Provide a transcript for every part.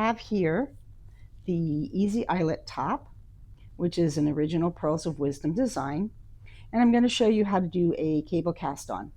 have here the Easy Eyelet top, which is an original Pearls of Wisdom design, and I'm going to show you how to do a cable cast on.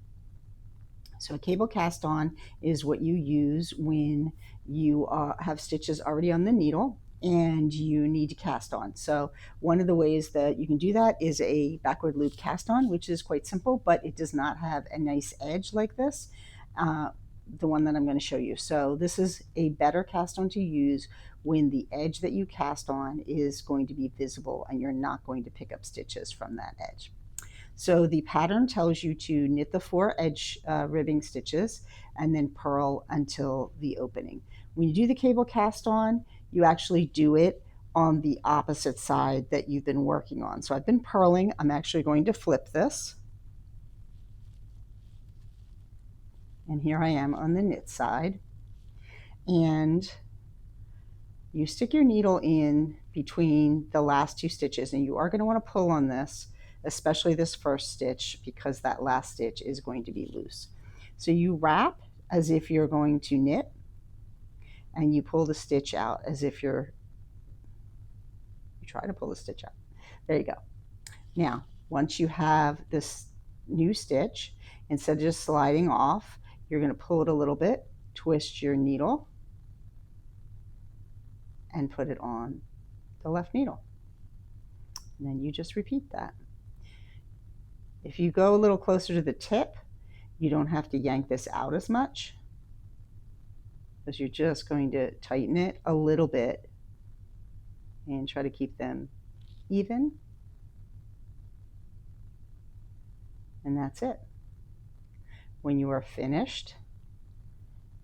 So a cable cast on is what you use when you have stitches already on the needle and you need to cast on. So one of the ways that you can do that is a backward loop cast on, which is quite simple, but it does not have a nice edge like this, the one that I'm going to show you. So this is a better cast on to use when the edge that you cast on is going to be visible and you're not going to pick up stitches from that edge. So the pattern tells you to knit the 4 edge ribbing stitches and then purl until the opening. When you do the cable cast on, you actually do it on the opposite side that you've been working on. So I've been purling. I'm actually going to flip this. And here I am on the knit side. And you stick your needle in between the last 2 stitches, and you are going to want to pull on this, especially this first stitch, because that last stitch is going to be loose. So you wrap as if you're going to knit, and you pull the stitch out as if you try to pull the stitch out. There you go. Now, once you have this new stitch, instead of just sliding off, you're going to pull it a little bit, twist your needle, and put it on the left needle. And then you just repeat that. If you go a little closer to the tip, you don't have to yank this out as much, because you're just going to tighten it a little bit and try to keep them even. And that's it. When you are finished,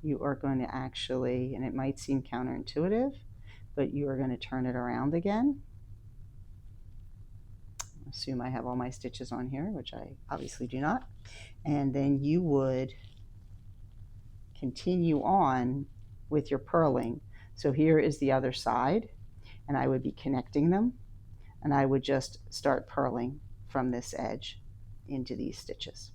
you are going to actually, and it might seem counterintuitive, but you are going to turn it around again. Assume I have all my stitches on here, which I obviously do not. And then you would continue on with your purling. So here is the other side, and I would be connecting them, and I would just start purling from this edge into these stitches.